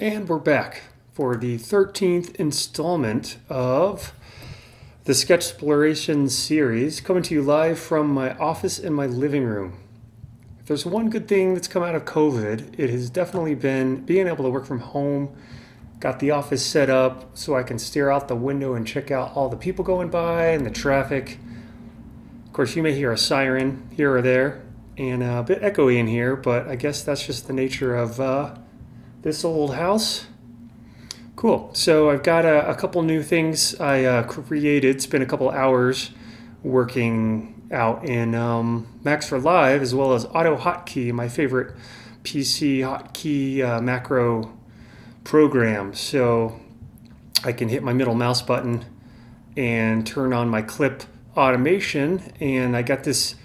And we're back for the 13th installment of the Sketchsploration series, coming to you live from my office in my living room. If there's one good thing that's come out of COVID, it has definitely been being able to work from home. Got the office set up so I can stare out the window and check out all the people going by and the traffic. Of course, you may hear a siren here or there and a bit echoey in here, but I guess that's just the nature of this old house. Cool. So I've got a couple new things I created. It's been a couple hours working out in Max for Live, as well as AutoHotkey, my favorite PC hotkey macro program. So I can hit my middle mouse button and turn on my clip automation, and I got this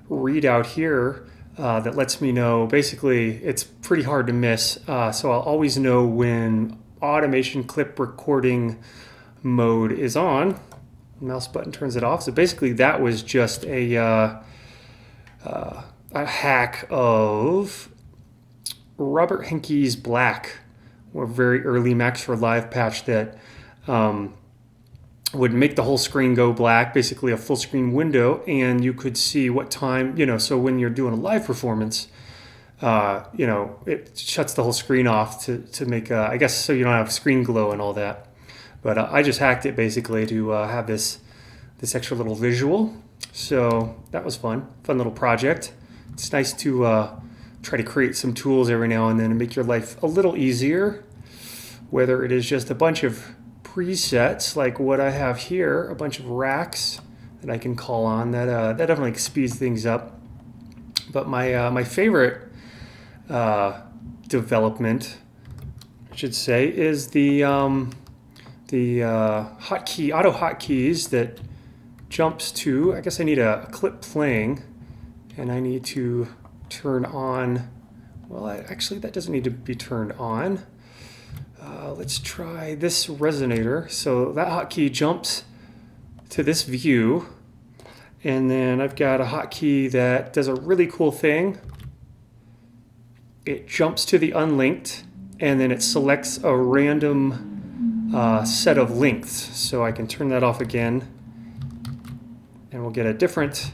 readout here that lets me know. Basically, it's pretty hard to miss, so I'll always know when automation clip recording mode is on. Mouse button turns it off. So basically, that was just a hack of Robert Henke's Black, a very early Max for Live patch that would make the whole screen go black, basically a full screen window, and you could see what time, so when you're doing a live performance, it shuts the whole screen off to make, I guess, so you don't have screen glow and all that. But I just hacked it basically to have this extra little visual. So that was fun little project. It's nice to try to create some tools every now and then and make your life a little easier, whether it is just a bunch of presets like what I have here, a bunch of racks that I can call on. That definitely speeds things up. But my favorite development, I should say, is the hotkey, auto hotkeys that jumps to. I guess I need a clip playing, and I need to turn on. Well, actually, that doesn't need to be turned on. Let's try this resonator. So that hotkey jumps to this view, and then I've got a hotkey that does a really cool thing. It jumps to the unlinked, and then it selects a random set of lengths. So I can turn that off again, and we'll get a different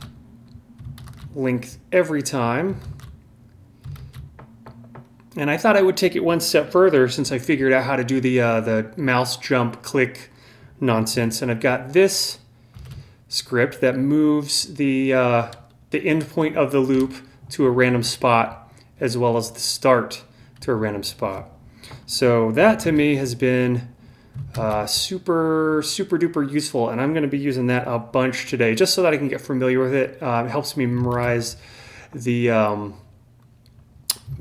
length every time. And I thought I would take it one step further since I figured out how to do the mouse jump click nonsense. And I've got this script that moves the end point of the loop to a random spot, as well as the start to a random spot. So that to me has been super duper useful, and I'm going to be using that a bunch today just so that I can get familiar with it. It helps me memorize the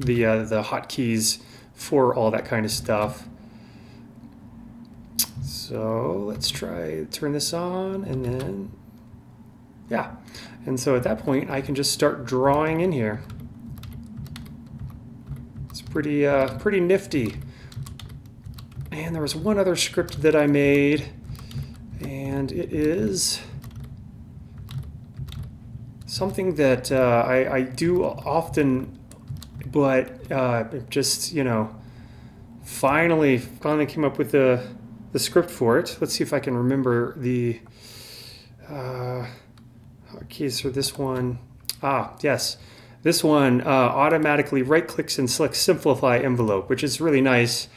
hotkeys for all that kind of stuff. So let's try turn this on, and then and so at that point I can just start drawing in here. It's pretty nifty. And there was one other script that I made, and it is something that I do often, but just finally came up with the script for it. Let's see if I can remember the hotkeys for this one. Yes, this one automatically right clicks and selects simplify envelope, which is really nice.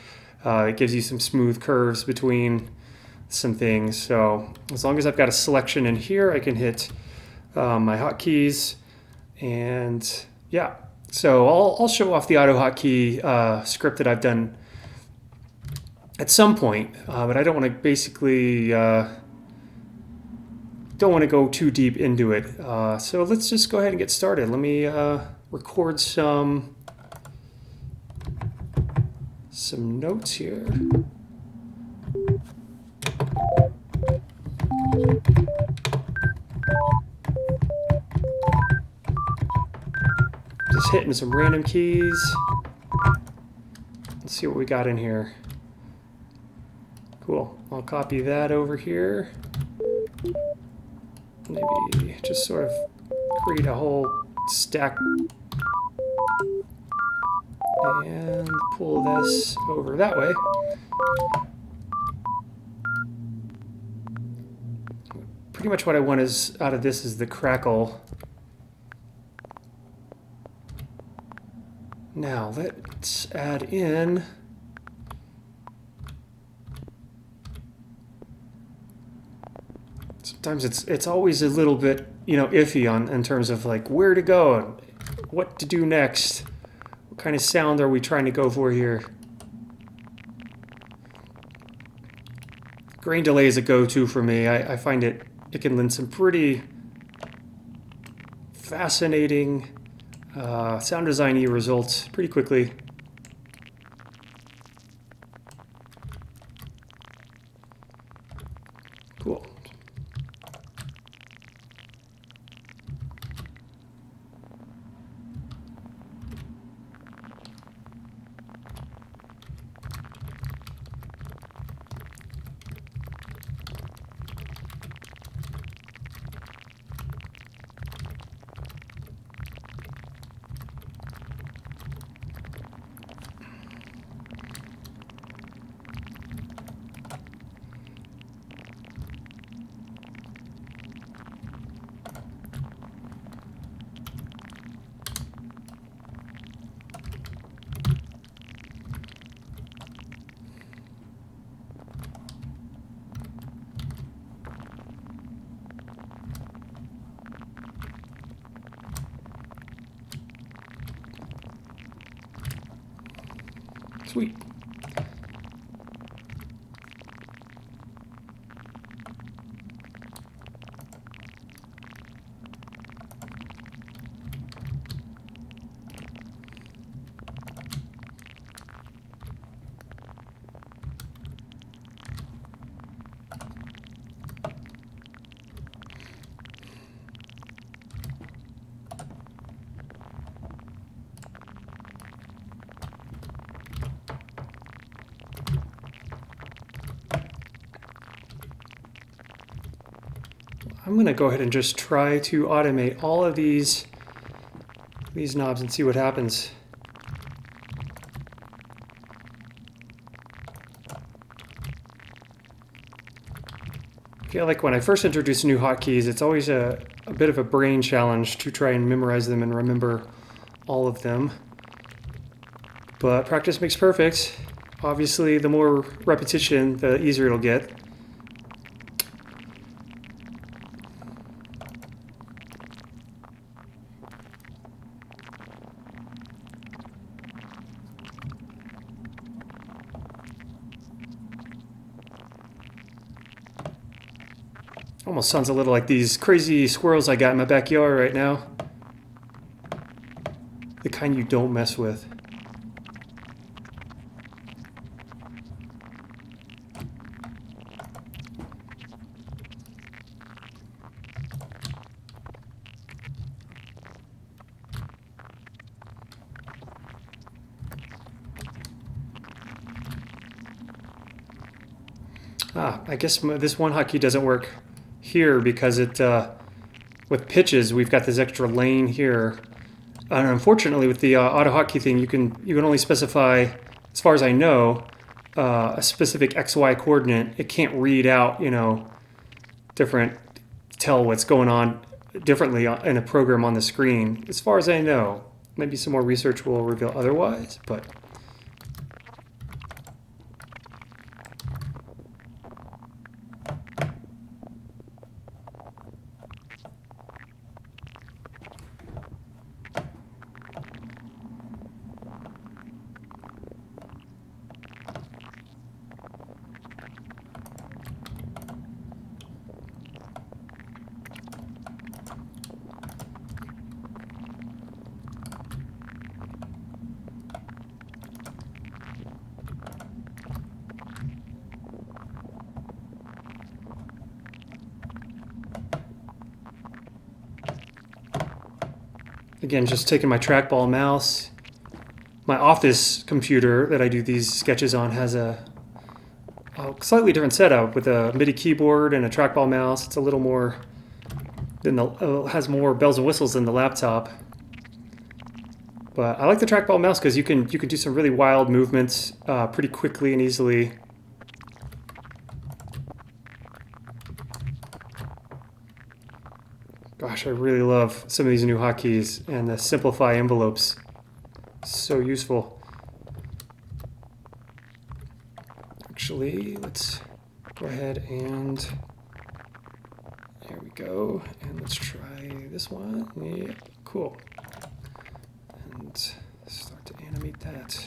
It gives you some smooth curves between some things. So as long as I've got a selection in here, I can hit my hotkeys, and so I'll show off the auto hotkey script that I've done at some point, but I don't want to basically don't want to go too deep into it. So let's just go ahead and get started. Let me record some notes here. Just hitting some random keys. Let's see what we got in here. Cool. I'll copy that over here. Maybe just sort of create a whole stack and pull this over that way. Pretty much what I want is out of this is the crackle. Now let's add in sometimes it's always a little bit, you know, iffy in terms of like where to go and what to do next. What kind of sound are we trying to go for here? Grain delay is a go-to for me. I find it can lend some pretty fascinating sound design-y results pretty quickly. Cool. Sweet. I'm going to go ahead and just try to automate all of these knobs and see what happens. I feel like when I first introduce new hotkeys, it's always a bit of a brain challenge to try and memorize them and remember all of them. But practice makes perfect. Obviously, the more repetition, the easier it'll get. Almost sounds a little like these crazy squirrels I got in my backyard right now. The kind you don't mess with. I guess this one hotkey doesn't work here because with pitches we've got this extra lane here, and unfortunately with the auto hotkey thing you can only specify, as far as I know, a specific XY coordinate. It can't read out, you know, tell what's going on differently in a program on the screen, as far as I know. Maybe some more research will reveal otherwise, but again, just taking my trackball mouse. My office computer that I do these sketches on has a slightly different setup with a MIDI keyboard and a trackball mouse. It's a little more has more bells and whistles than the laptop. But I like the trackball mouse because you can do some really wild movements pretty quickly and easily. Gosh, I really love some of these new hotkeys, and the simplify envelopes. So useful. Actually, let's go ahead and there we go. And let's try this one. Yeah, cool. And start to animate that.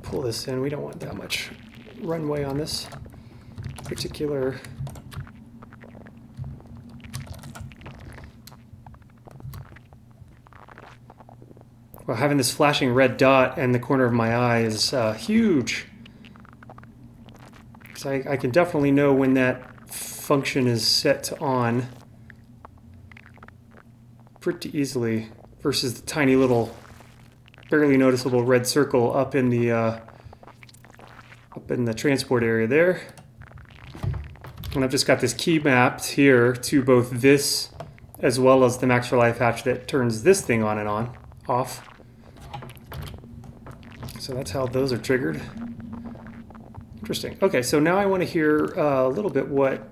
Pull this in. We don't want that much runway on this particular. Well, having this flashing red dot in the corner of my eye is huge. So I can definitely know when that function is set to on pretty easily versus the tiny little barely noticeable red circle up in the transport area there. And I've just got this key mapped here to both this as well as the Max for Life hatch that turns this thing on and off. So that's how those are triggered. Interesting. Okay, so now I want to hear a little bit what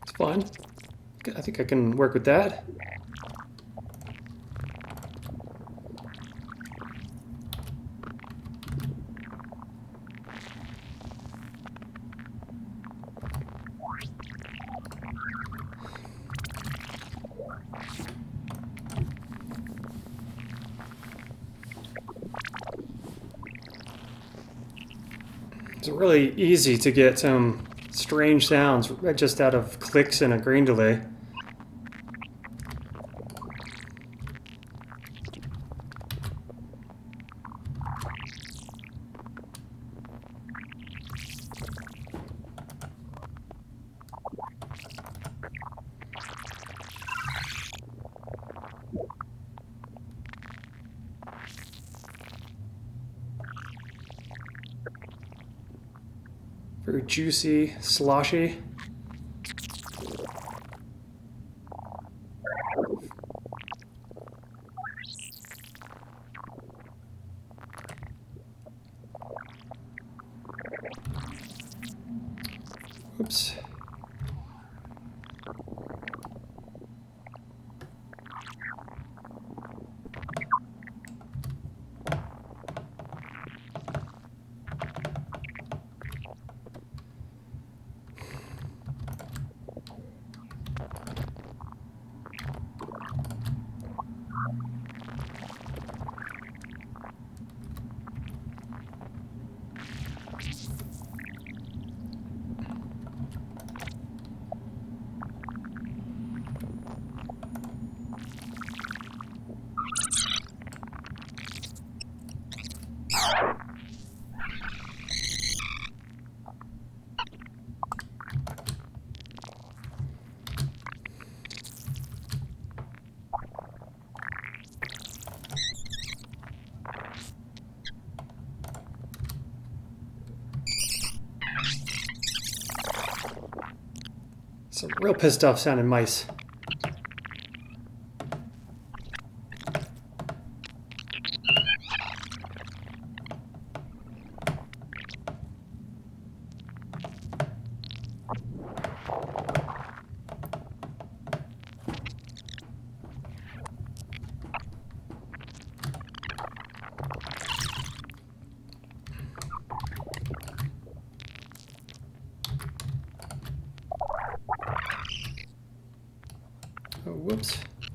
it's fun. I think I can work with that. It's really easy to get some strange sounds just out of clicks and a grain delay. Very juicy, sloshy. Oops. Some real pissed off sounding mice.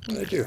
What did I do?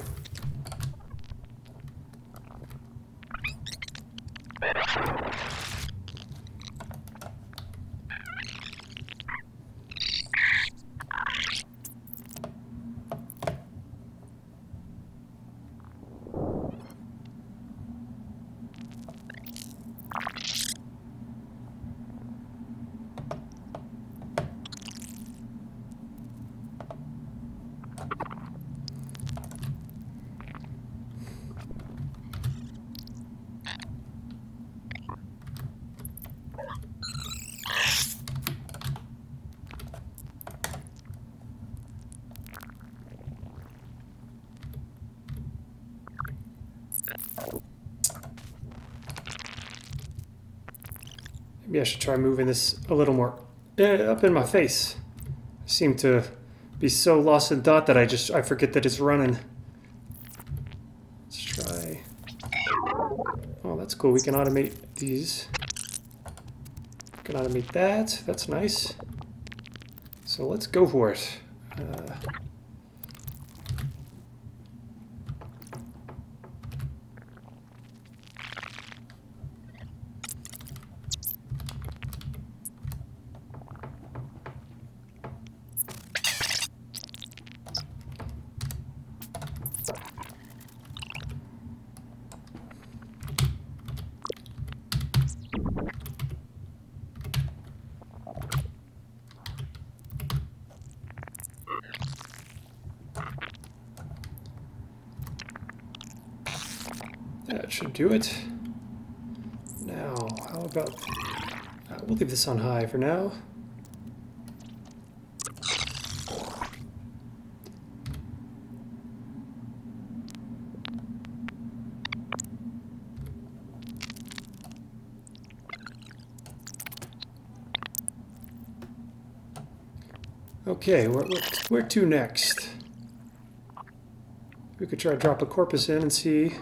Maybe I should try moving this a little more up in my face. I seem to be so lost in thought that I forget that it's running. Let's try. Oh, that's cool. We can automate these. We can automate that. That's nice. So let's go for it. That should do it. Now, how about... we'll leave this on high for now. Okay, where to next? We could try to drop a corpus in and see...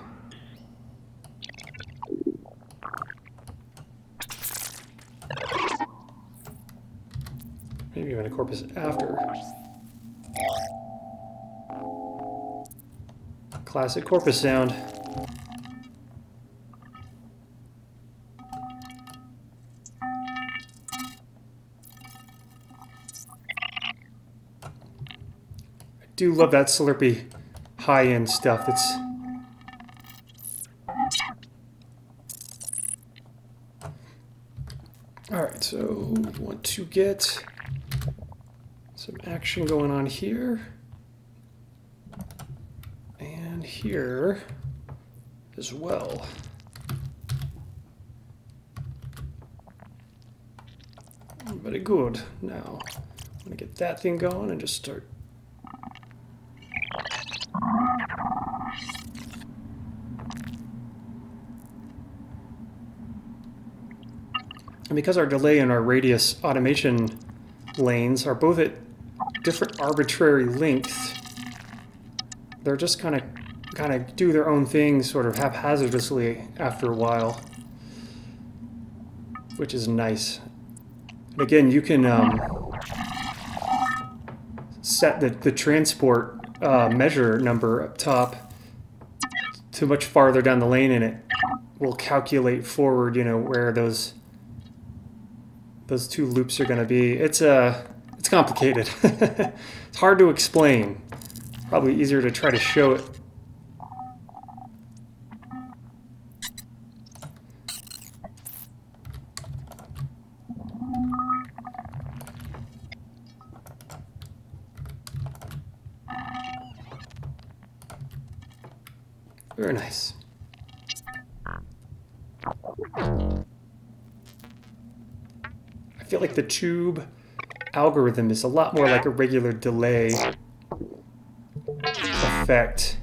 Maybe even a corpus after. Classic corpus sound. I do love that Slurpee high-end stuff. It's all right. So we want to get some action going on here and here as well. Very good. Now I'm gonna get that thing going and just start. And because our delay and our radius automation lanes are both at different arbitrary lengths, they're just kind of do their own thing sort of haphazardly after a while, which is nice. And again, you can set the transport measure number up top to much farther down the lane, and it will calculate forward, you know, where those two loops are going to be. It's complicated. It's hard to explain. Probably easier to try to show it. Very nice. I feel like the tube algorithm is a lot more like a regular delay effect.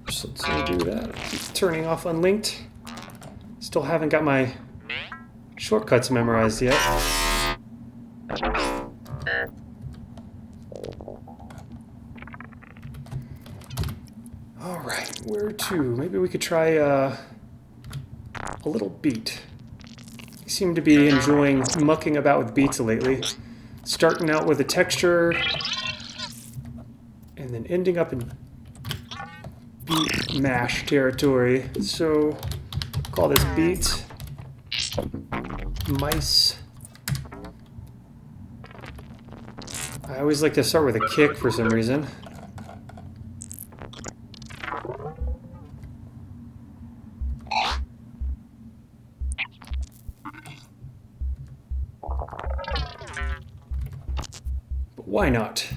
Oops, let's undo that. Keep turning off unlinked. Still haven't got my shortcuts memorized yet. All right, where to? Maybe we could try a little beat. You seem to be enjoying mucking about with beats lately. Starting out with a texture and then ending up in beat mash territory. So call this beat mice. I always like to start with a kick for some reason. But why not?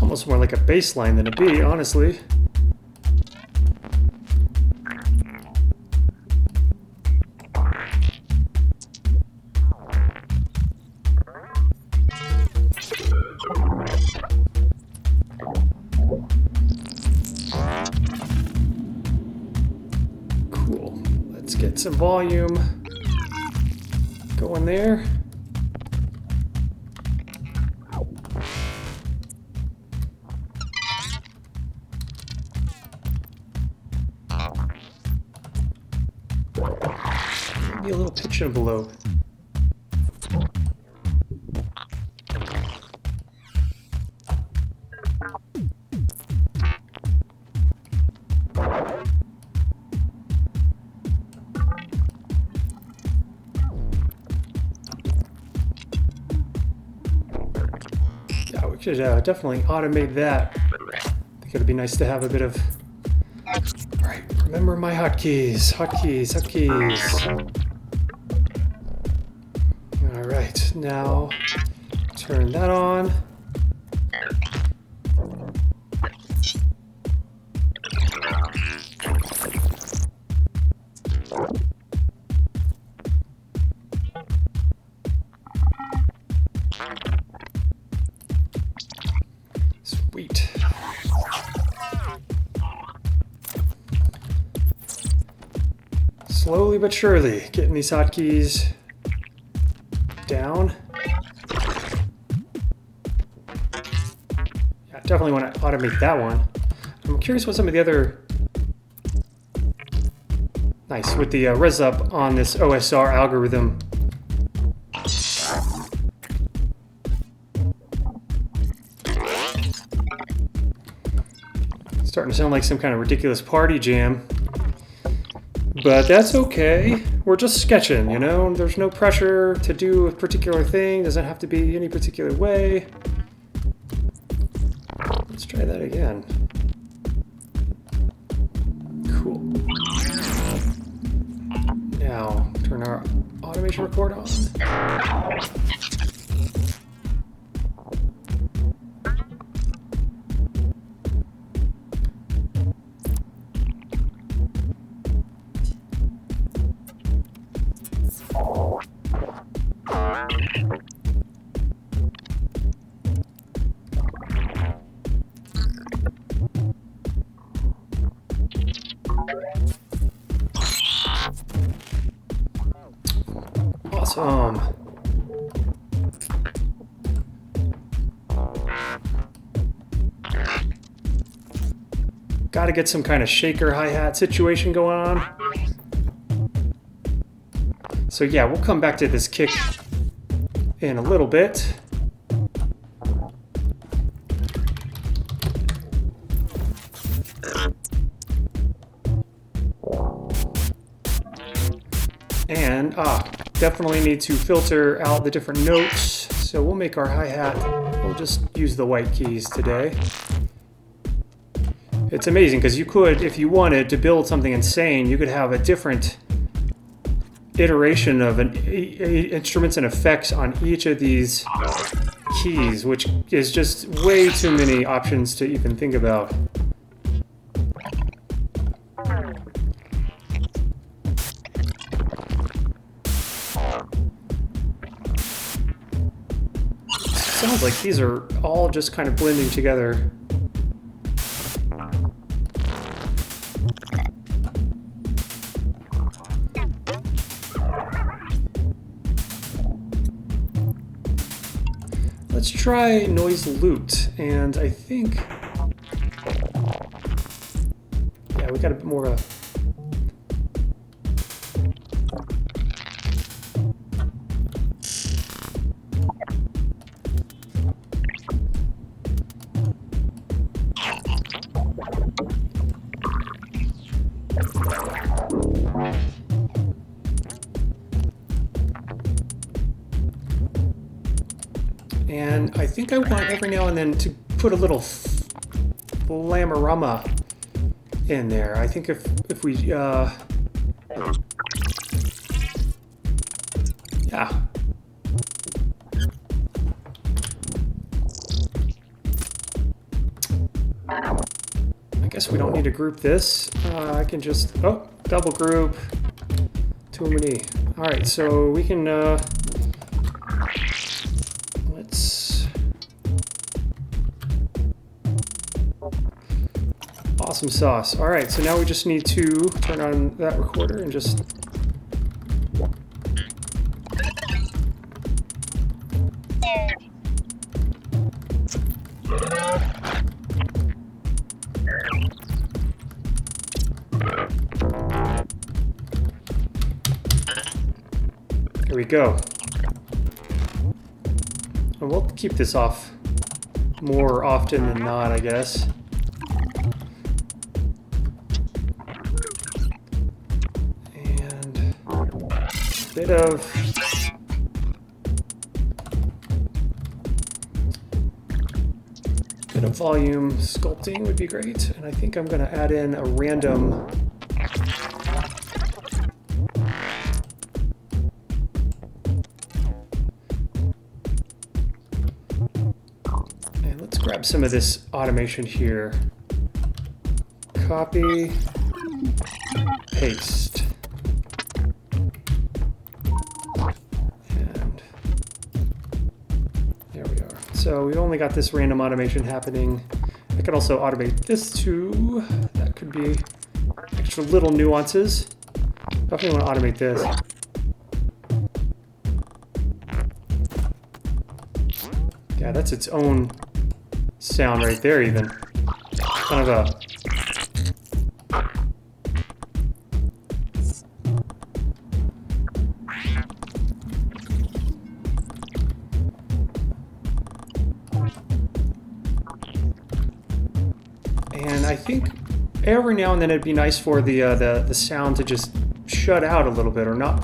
Almost more like a bass line than a beat, honestly. Cool. Let's get some volume going there. Maybe a little pitch envelope. Yeah, we should definitely automate that. I think it'd be nice to have a bit of... Right, remember my hotkeys. Hotkeys, hotkeys. All right, now turn that on. Sweet. Slowly but surely, getting these hotkeys down. Yeah, definitely want to automate that one. I'm curious what some of the other... Nice, with the res up on this OSR algorithm. Starting to sound like some kind of ridiculous party jam. But that's okay. We're just sketching, you know? There's no pressure to do a particular thing. Doesn't have to be any particular way. Let's try that again. Cool. Now, turn our automation record on. Awesome. got to get some kind of shaker hi-hat situation going on. So yeah, we'll come back to this kick in a little bit. And definitely need to filter out the different notes. So we'll make our hi-hat, we'll just use the white keys today. It's amazing because you could, if you wanted to build something insane, you could have a different iteration of instruments and effects on each of these keys, which is just way too many options to even think about. Sounds like these are all just kind of blending together. Let's try noise loot, and I think, yeah, we got a bit more of a, and I think I want every now and then to put a little flamarama in there. I think if we, yeah. I guess we don't need to group this. I can just, oh, double group. Too many. All right, so we can, awesome sauce. All right, so now we just need to turn on that recorder and just... There we go. And we'll keep this off more often than not, I guess. Bit of volume sculpting would be great, and I think I'm going to add in a random and let's grab some of this automation here. Copy, paste. So we've only got this random automation happening. I could also automate this too. That could be extra little nuances. Definitely want to automate this. Yeah, that's its own sound right there even. Kind of a... And I think every now and then it'd be nice for the sound to just shut out a little bit or not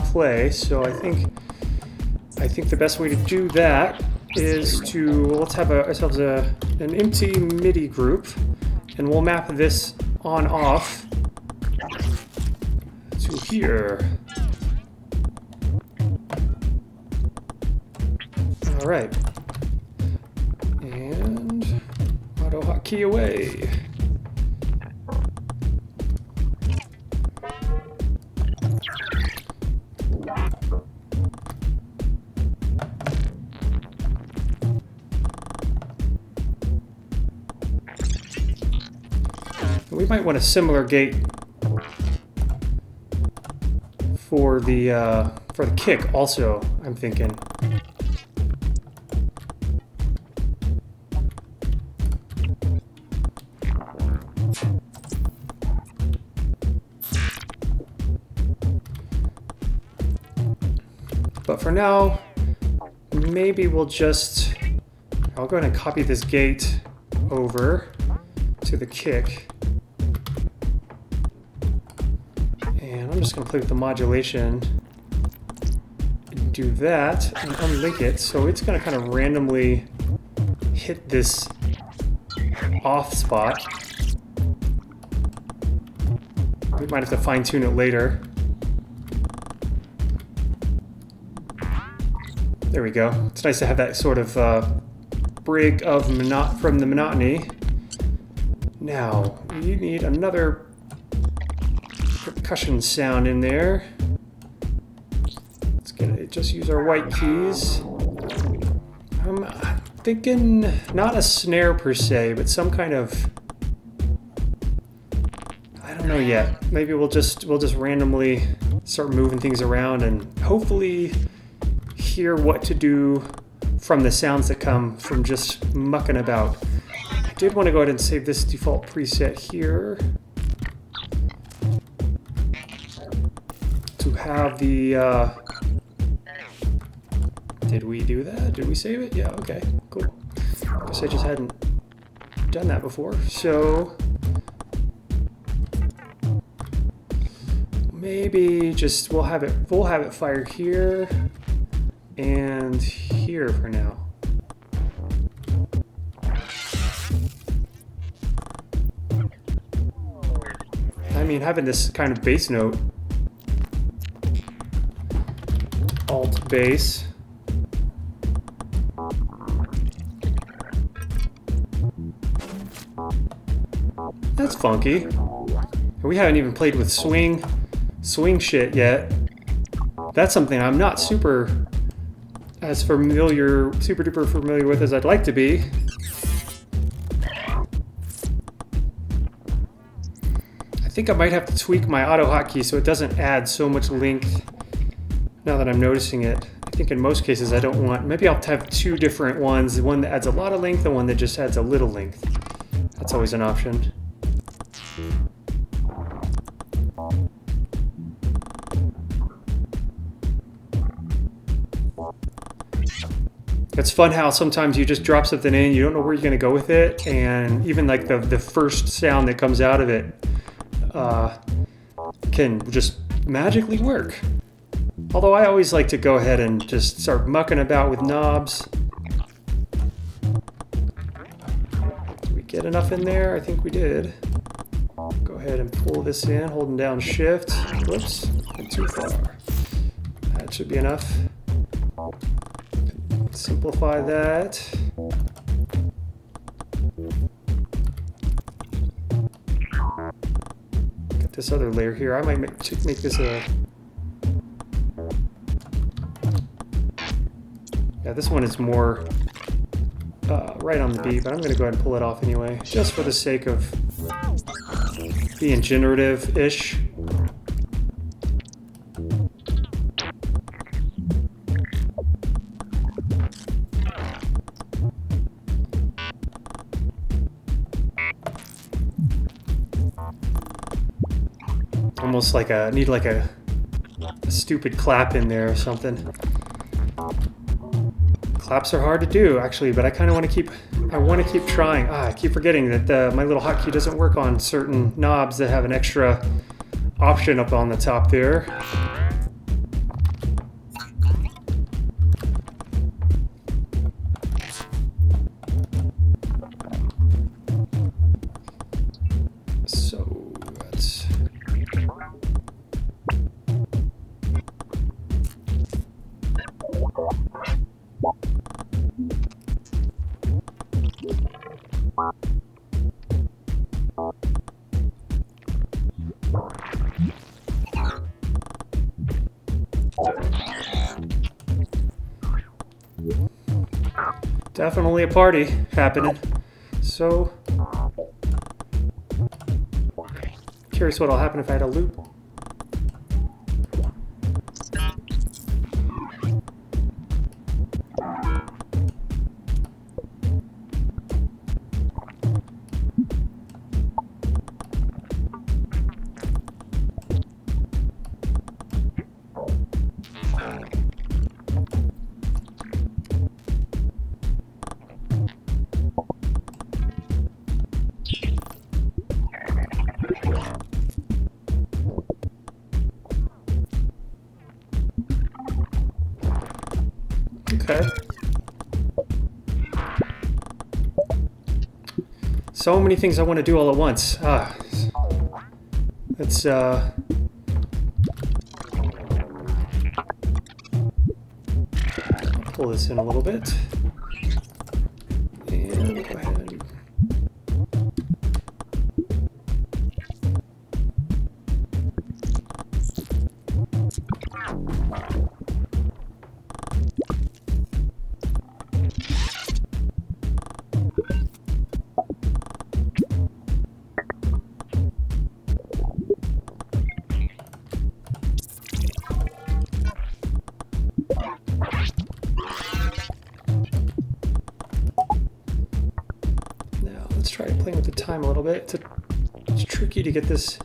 play. So I think the best way to do that is to, let's have ourselves an empty MIDI group, and we'll map this on off to here. All right. And auto hotkey away. We might want a similar gate for the kick also, I'm thinking. But for now, maybe we'll just, I'll go ahead and copy this gate over to the kick. And I'm just going to play with the modulation and do that and unlink it. So it's going to kind of randomly hit this off spot. We might have to fine tune it later. There we go. It's nice to have that sort of break of from the monotony. Now, you need another percussion sound in there. Let's get it. Just use our white keys. I'm thinking not a snare per se, but some kind of, I don't know yet. Maybe we'll just randomly start moving things around and hopefully hear what to do from the sounds that come from just mucking about. I did want to go ahead and save this default preset here to have the did we do that? Did we save it? Yeah, okay, cool. Guess I just hadn't done that before. So maybe just we'll have it fire here and here for now. I mean, having this kind of bass note, alt bass, that's funky. We haven't even played with swing shit yet. That's something I'm not super duper familiar with as I'd like to be. I think I might have to tweak my auto hotkey so it doesn't add so much length now that I'm noticing it. I think in most cases I don't want, maybe I'll have two different ones, one that adds a lot of length and one that just adds a little length. That's always an option. It's fun how sometimes you just drop something in, you don't know where you're going to go with it, and even like the first sound that comes out of it can just magically work. Although I always like to go ahead and just start mucking about with knobs. Did we get enough in there? I think we did. Go ahead and pull this in, holding down shift. Whoops, went too far. That should be enough. Simplify that. Get this other layer here. I might make this a... Yeah, this one is more right on the beat, but I'm going to go ahead and pull it off anyway, just for the sake of being generative-ish. Almost like need like a stupid clap in there or something. Claps are hard to do actually, but I kind of want to keep trying. I keep forgetting that my little hotkey doesn't work on certain knobs that have an extra option up on the top there. So that's... Definitely a party happening. So, curious what'll happen if I had a loop. Okay. So many things I want to do all at once. Let's pull this in a little bit. And we'll go ahead and try playing with the time a little bit. It's tricky to get this.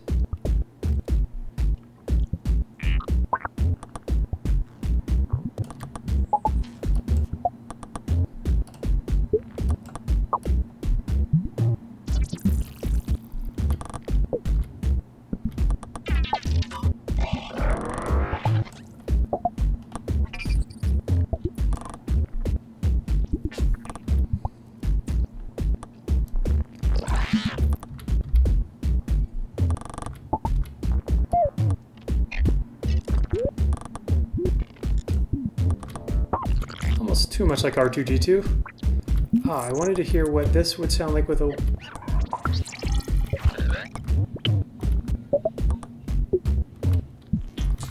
Too much like R2-D2. I wanted to hear what this would sound like with a...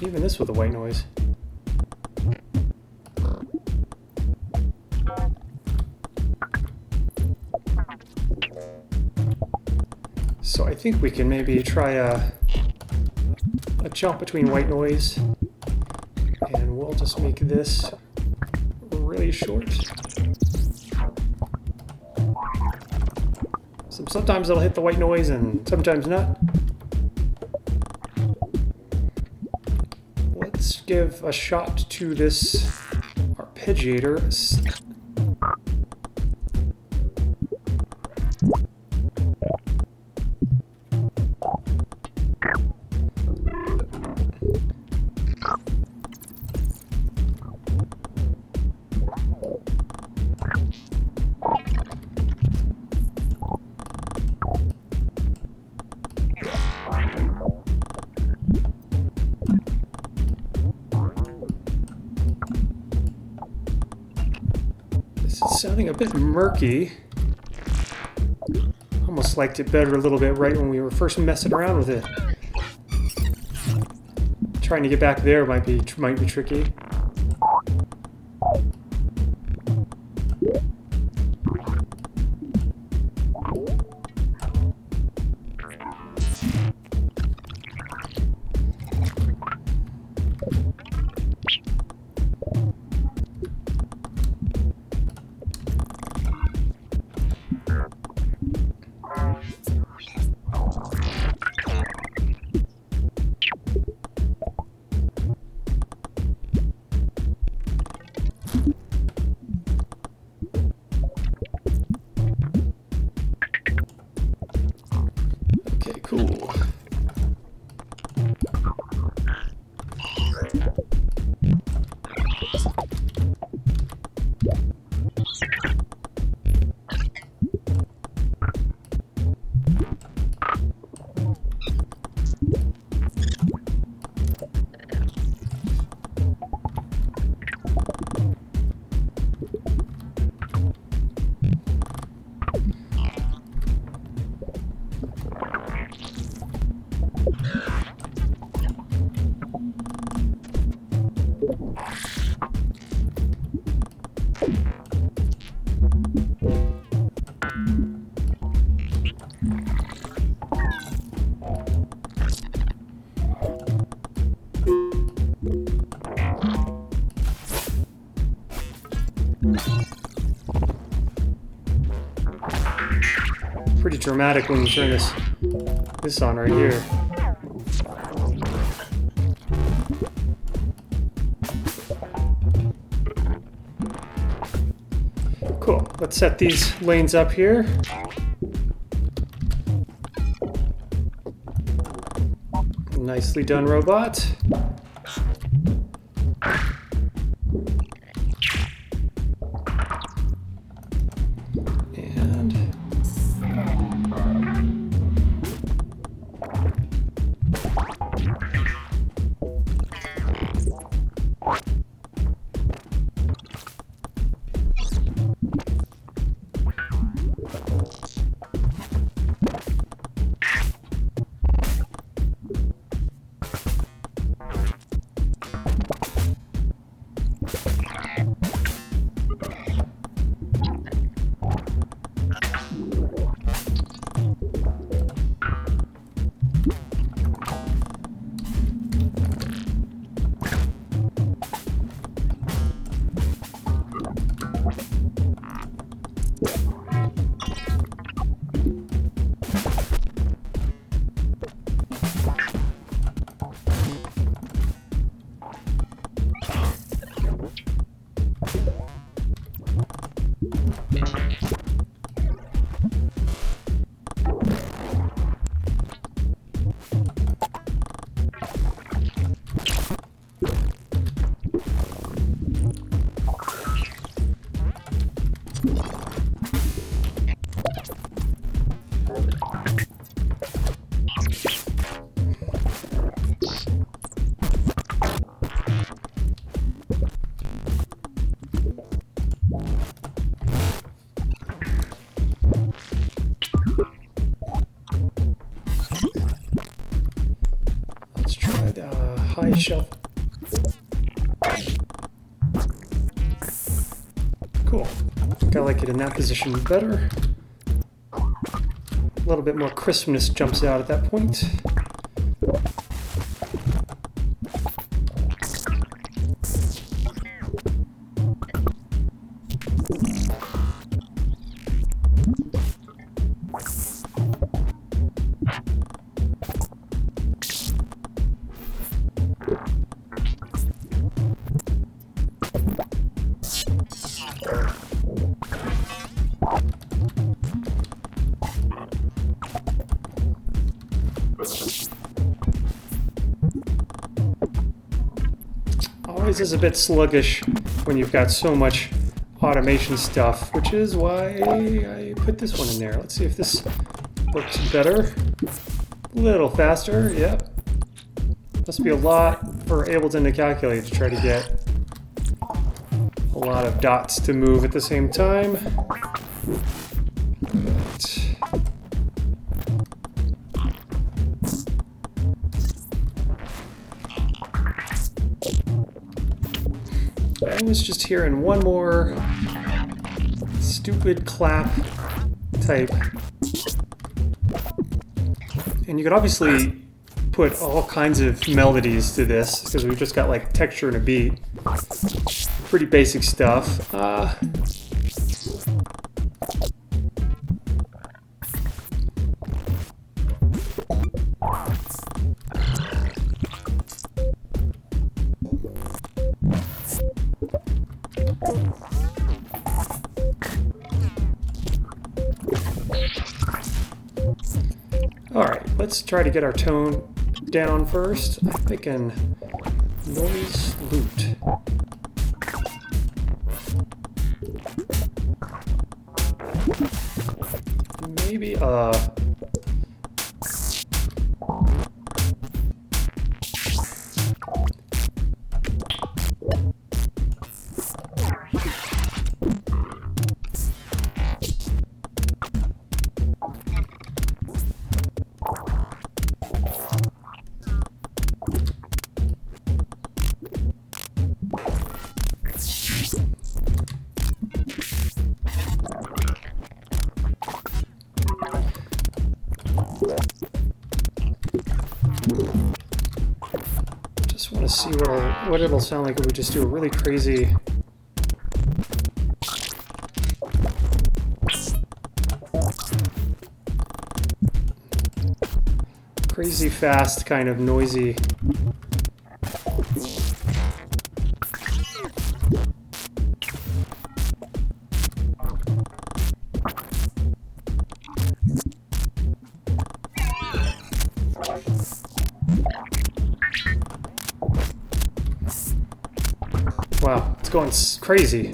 Even this with a white noise. So I think we can maybe try a jump between white noise, and we'll just make this really short. Sometimes it'll hit the white noise and sometimes not. Let's give a shot to this arpeggiator. Sounding a bit murky. Almost liked it better a little bit right when we were first messing around with it. Trying to get back there might be tricky. Cool. Pretty dramatic when you turn this on right here. Cool. Let's set these lanes up here. Nicely done, robot. Let's try the high shelf. Cool. I think I like it in that position better. A little bit more crispness jumps out at that point. Always is a bit sluggish when you've got so much automation stuff, which is why I put this one in there. Let's see if this works better. A little faster, yep. Must be a lot for Ableton to calculate to try to get a lot of dots to move at the same time. I was just hearing one more stupid clap type. And you could obviously put all kinds of melodies to this because we've just got like texture and a beat. Pretty basic stuff. Alright, let's try to get our tone down first. I'm thinking noise loot. Maybe, just want to see what it'll sound like if we just do a really crazy fast kind of noisy. Wow, it's going crazy.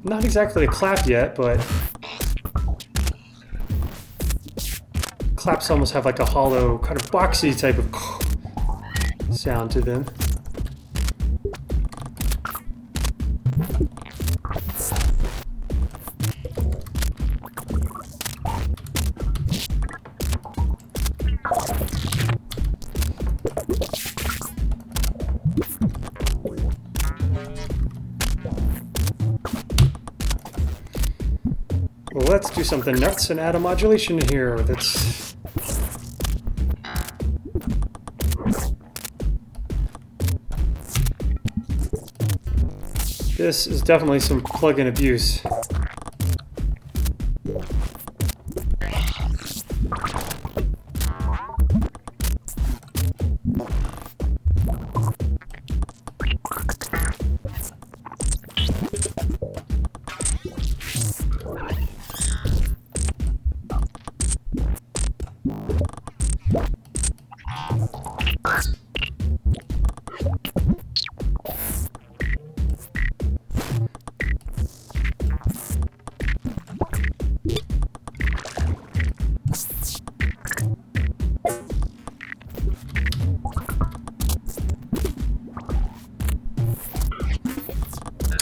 Not exactly a clap yet, but claps almost have like a hollow, kind of boxy type of sound to them. Well, let's do something nuts and add a modulation here that's... This is definitely some plugin abuse.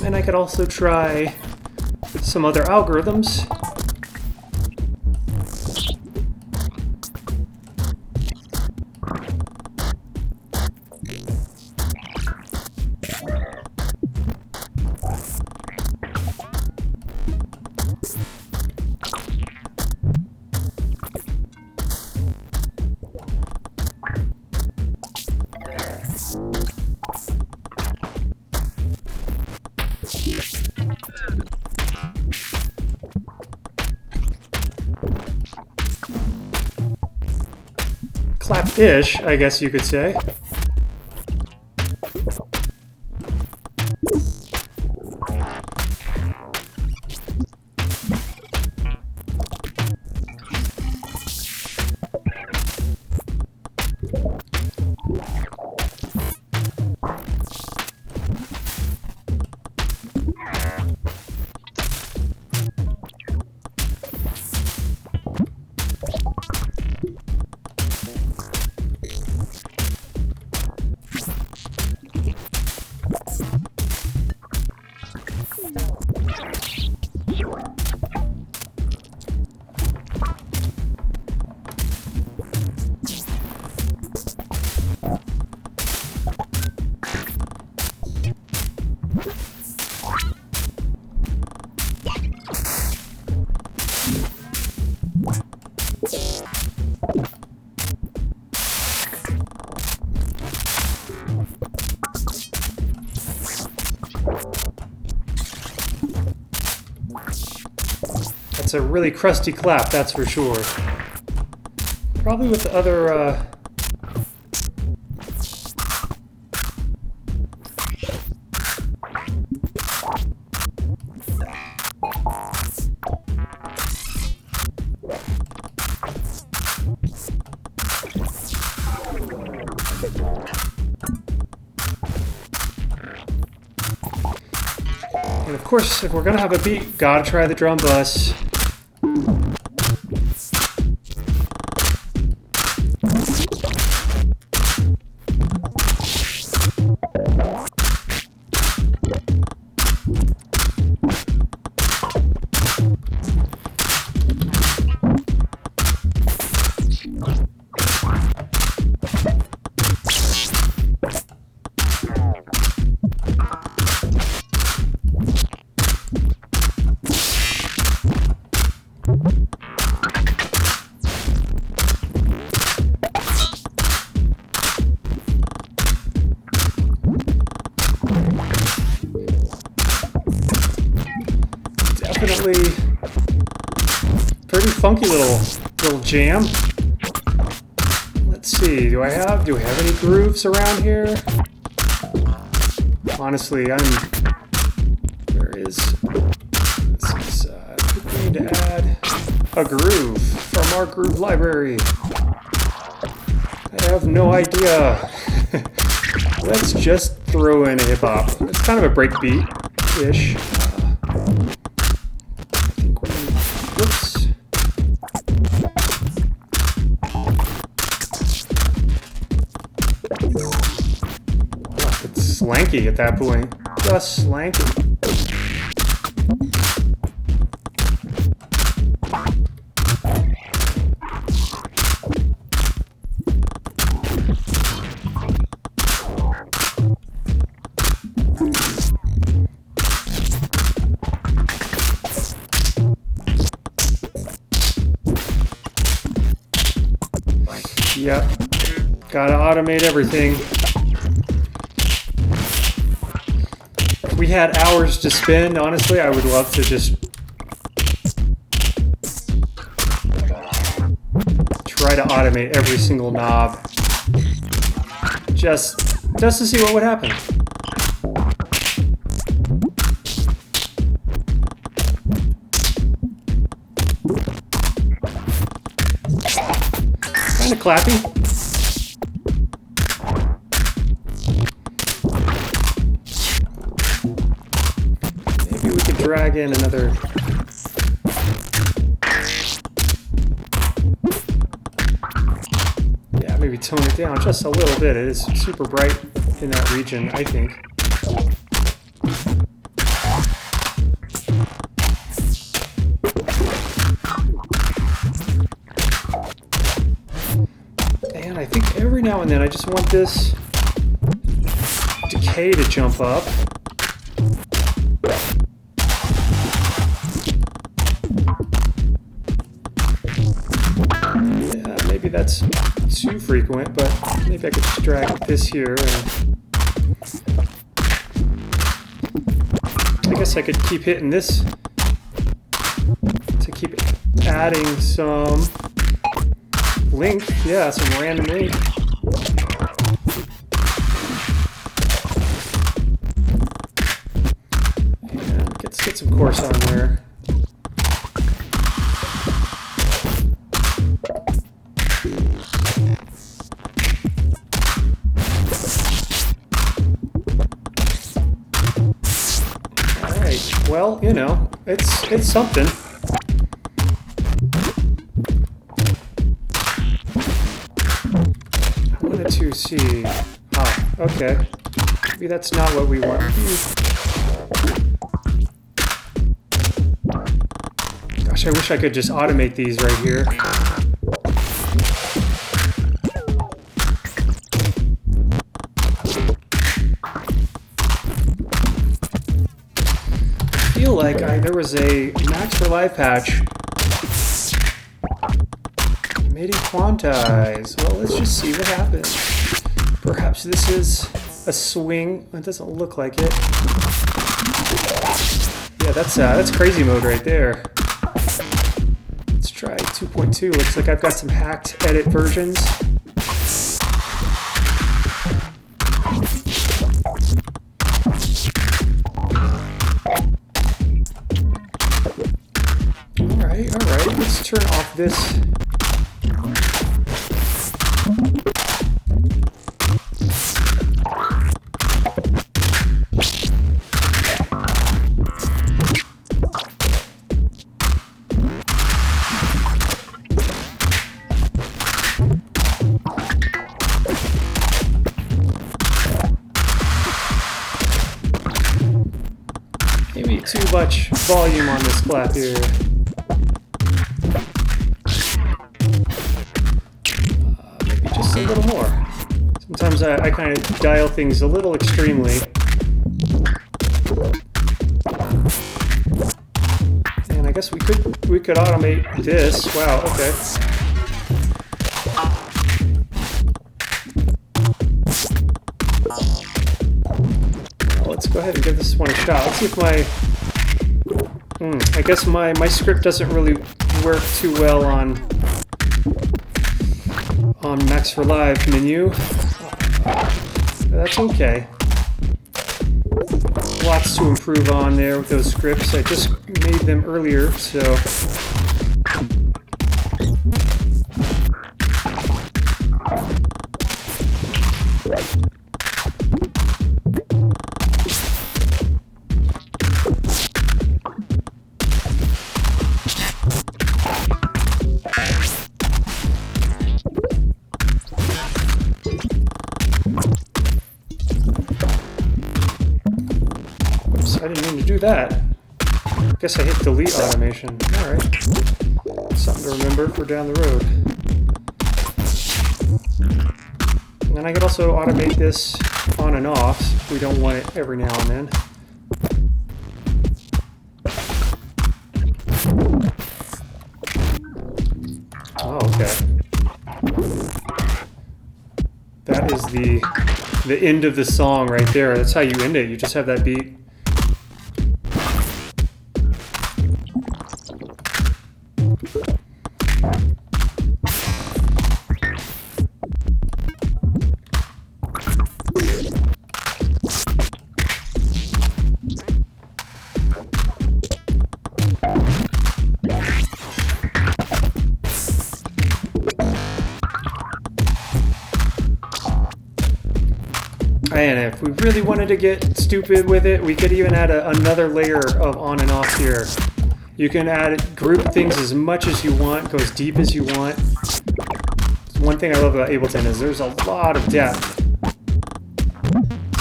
And I could also try some other algorithms. Clap-ish, I guess you could say. It's a really crusty clap, that's for sure. Probably with the other and of course, if we're gonna have a beat, gotta try the drum bus. Definitely pretty funky little jam. Let's see, do I have any grooves around here? Honestly, going to add a groove from our groove library. I have no idea. Let's just throw in a hip hop. It's kind of a breakbeat-ish. Whoops. It's slanky at that point. Just slanky. Yep, gotta automate everything. If we had hours to spend, honestly, I would love to just try to automate every single knob, just to see what would happen. Kind of clappy. Maybe we could drag in another. Yeah, maybe tone it down just a little bit. It is super bright in that region, I think. I think every now and then I just want this decay to jump up. Yeah, maybe that's too frequent, but maybe I could drag this here. And I guess I could keep hitting this to keep adding some length. Yeah, some random length. And let's get some coarse on there. Well, you know, it's something. I wanted to see. Ah, okay. Maybe that's not what we want. Gosh, I wish I could just automate these right here. Like there was a Max for Live patch. MIDI quantize. Well, let's just see what happens. Perhaps this is a swing. It doesn't look like it. Yeah, that's crazy mode right there. Let's try 2.2. Looks like I've got some hacked edit versions. Alright, let's turn off this. Maybe too much volume on this clap here. A little more. Sometimes I kind of dial things a little extremely. And I guess we could automate this. Wow, okay. Well, let's go ahead and give this one a shot. Let's see if my I guess my script doesn't really work too well on Max for Live menu. That's okay. Lots to improve on there with those scripts. I just made them earlier, so. I didn't mean to do that. Guess I hit delete automation. Alright. Something to remember for down the road. And then I could also automate this on and off if we don't want it every now and then. Oh, okay. That is the end of the song right there. That's how you end it. You just have that beat. And if we really wanted to get stupid with it, we could even add another layer of on and off here. You can group things as much as you want, go as deep as you want. One thing I love about Ableton is there's a lot of depth.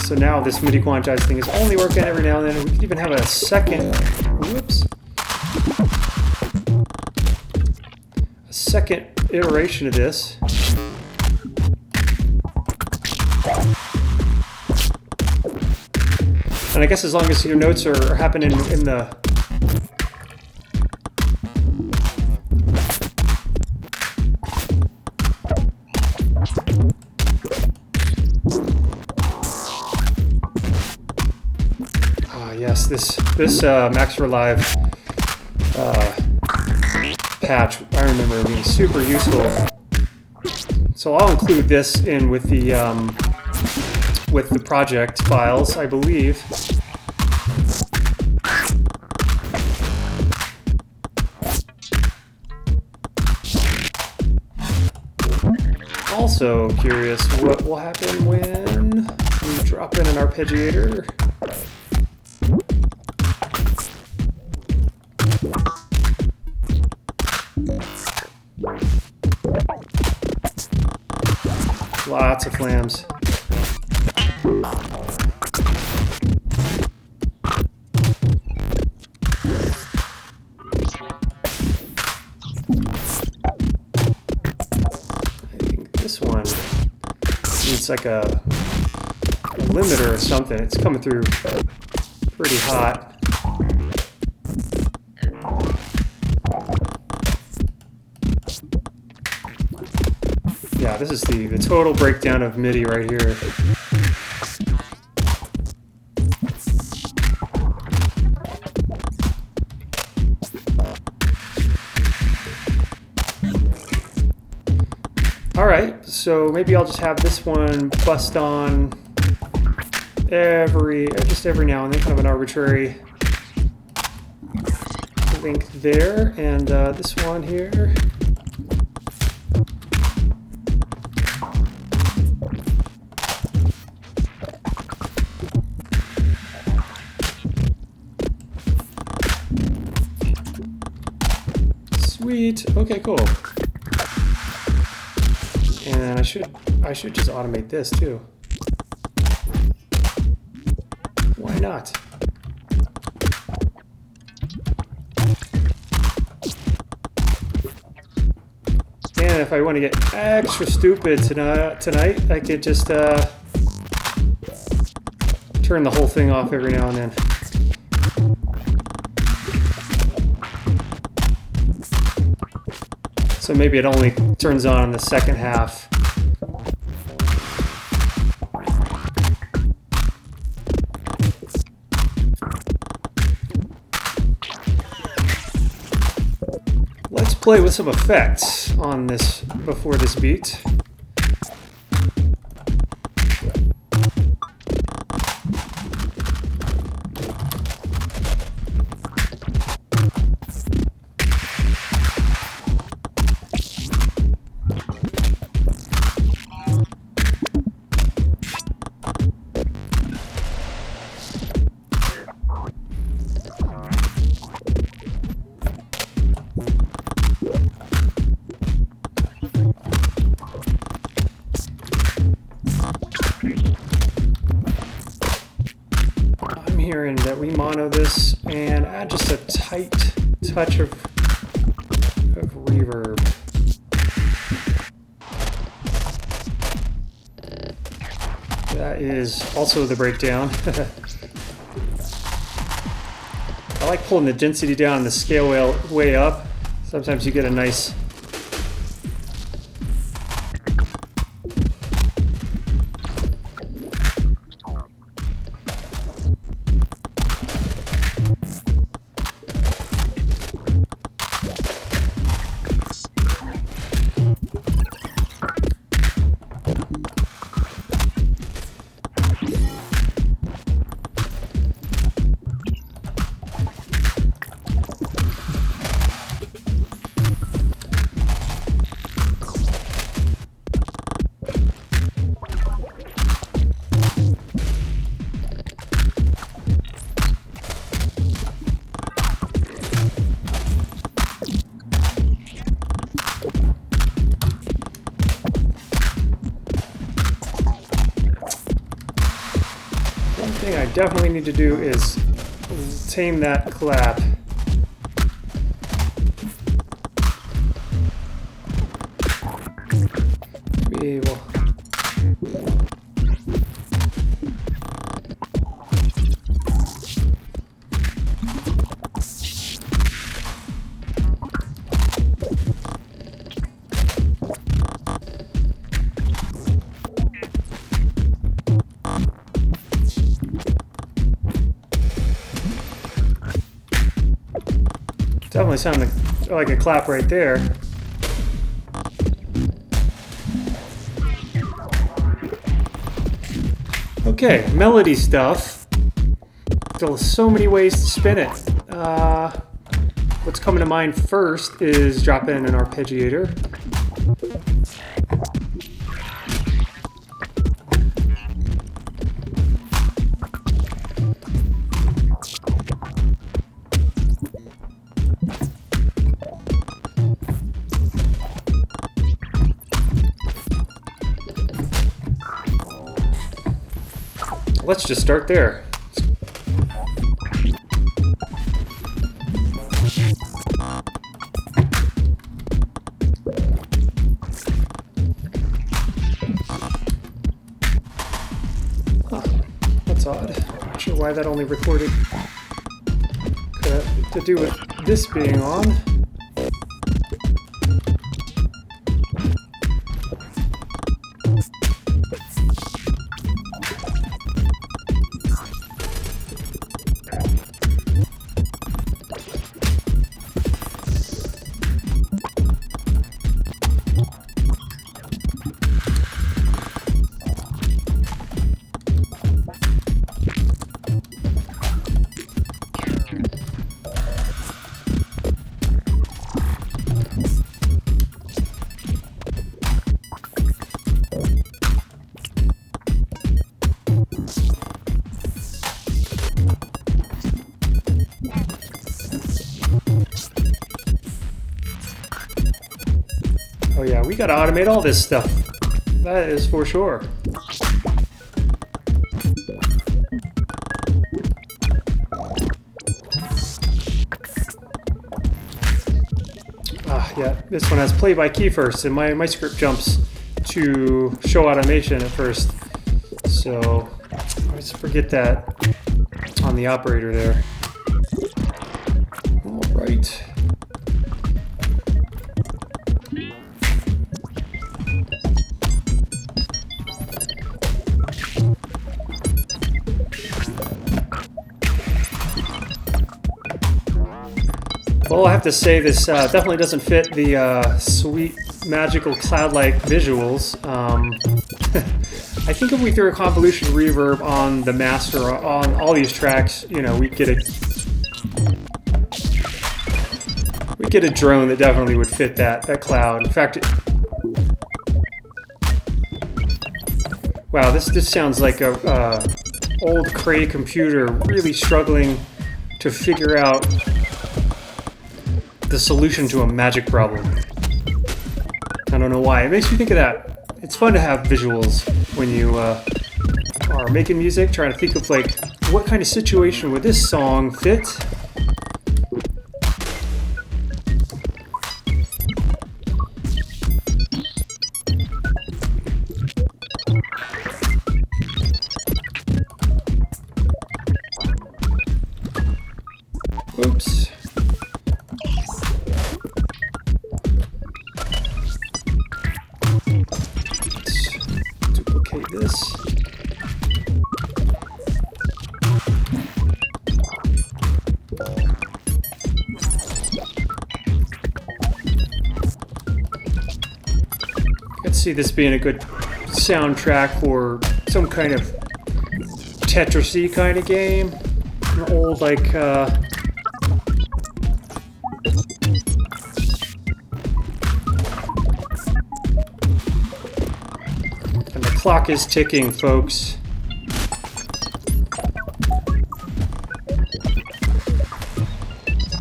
So now this MIDI quantize thing is only working every now and then. We could even have a second, a second iteration of this. And I guess as long as your notes are happening in the... Yes, this Max Relive patch, I remember being super useful. So I'll include this in with the project files, I believe. Also curious what will happen when we drop in an arpeggiator. Lots of flams. I think this one needs like a limiter or something. It's coming through pretty hot. Yeah, this is the total breakdown of MIDI right here. All right, so maybe I'll just have this one bust on just every now and then, kind of an arbitrary link there, and this one here. Sweet. Okay, cool. And I should just automate this too. Why not? And if I want to get extra stupid tonight, I could just turn the whole thing off every now and then. So maybe it only turns on in the second half. Let's play with some effects on this before this beat. Hearing that we mono this and add just a tight touch of reverb. That is also the breakdown. I like pulling the density down and the scale way up. Sometimes you get a nice thing I definitely need to do is tame that clap. Be able. Definitely sounded like a clap right there. Okay, melody stuff. Still so many ways to spin it. What's coming to mind first is drop in an arpeggiator. Let's just start there. That's odd. Not sure why that only recorded. Could have to do with this being on. Oh yeah, we gotta automate all this stuff. That is for sure. Yeah, this one has play by key first, and my script jumps to show automation at first. So let's forget that on the operator there. All right. Well, I have to say this definitely doesn't fit the sweet, magical, cloud-like visuals. I think if we threw a convolution reverb on the master on all these tracks, you know, we'd get a drone that definitely would fit that cloud. In fact, wow, this sounds like a old Cray computer really struggling to figure out the solution to a magic problem. I don't know why. It makes me think of that. It's fun to have visuals when you are making music, trying to think of like, what kind of situation would this song fit? Oops. This. I could see this being a good soundtrack for some kind of Tetris-y kind of game. An old, like, clock is ticking, folks.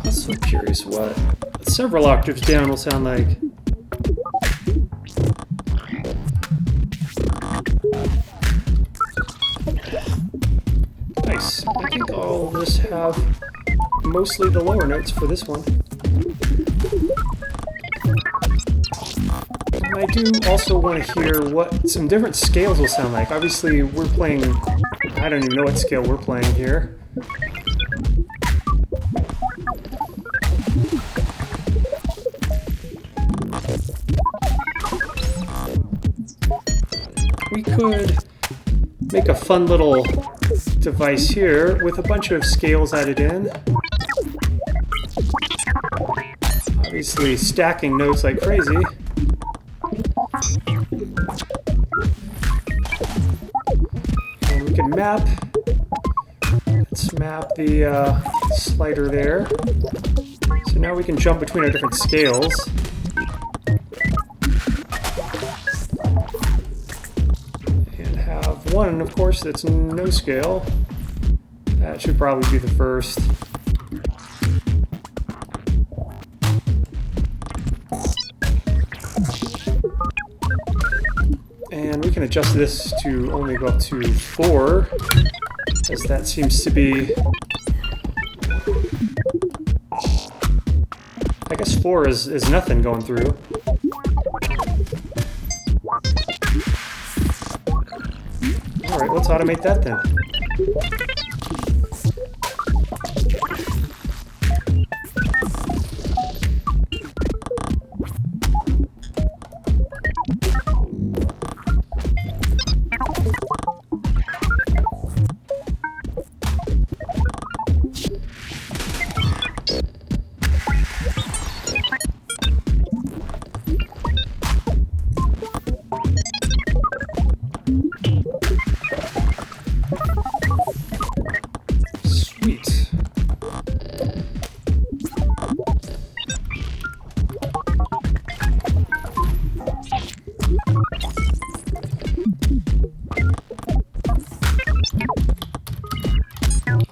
I'm so curious what several octaves down will sound like. Nice. I think I'll just have mostly the lower notes for this one. I do also want to hear what some different scales will sound like. Obviously, we're playing, I don't even know what scale we're playing here. We could make a fun little device here with a bunch of scales added in. Obviously stacking notes like crazy. And we can map. Let's map the slider there. So now we can jump between our different scales. And have one, of course, that's no scale. That should probably be the first. And we can adjust this to only go up to 4, as that seems to be... I guess 4 is nothing going through. Alright, let's automate that then.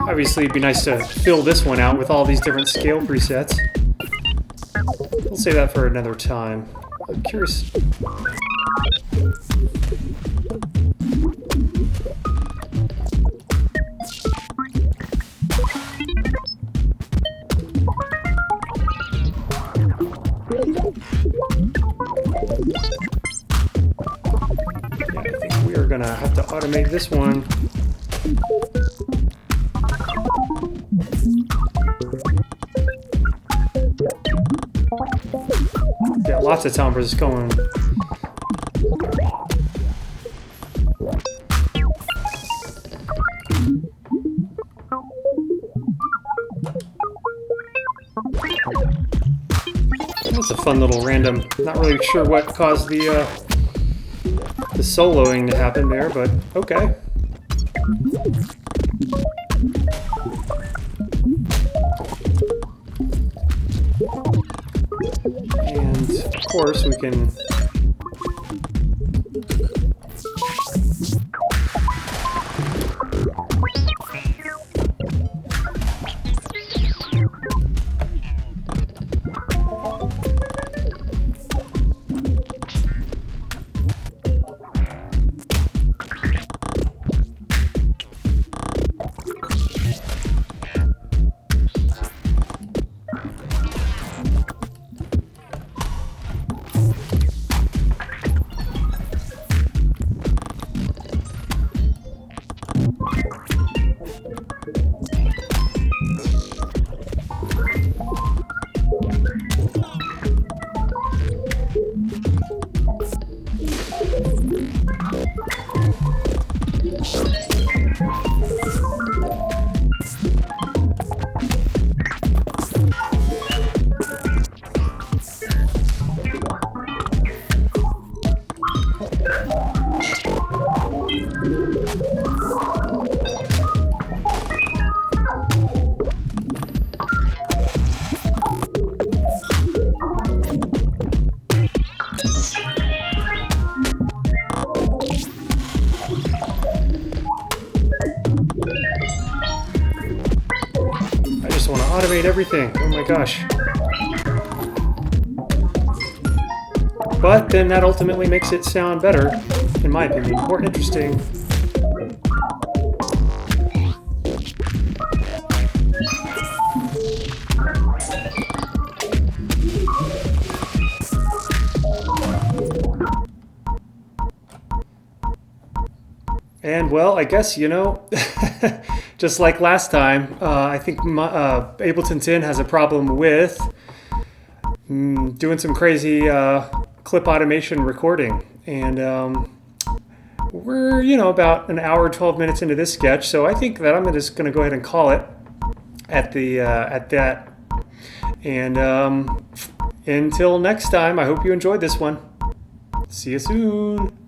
Obviously, it'd be nice to fill this one out with all these different scale presets. We'll save that for another time. I'm curious. Yeah, I think we are gonna have to automate this one. Yeah, lots of timbres going. That's a fun little random. Not really sure what caused the soloing to happen there, but okay. And of course we can automate everything. Oh my gosh. But then that ultimately makes it sound better, in my opinion, more interesting. And well, I guess, you know, just like last time, I think Ableton 10 has a problem with doing some crazy clip automation recording. And we're, you know, about an hour, 12 minutes into this sketch, so I think that I'm just going to go ahead and call it at that. And Until next time, I hope you enjoyed this one. See you soon.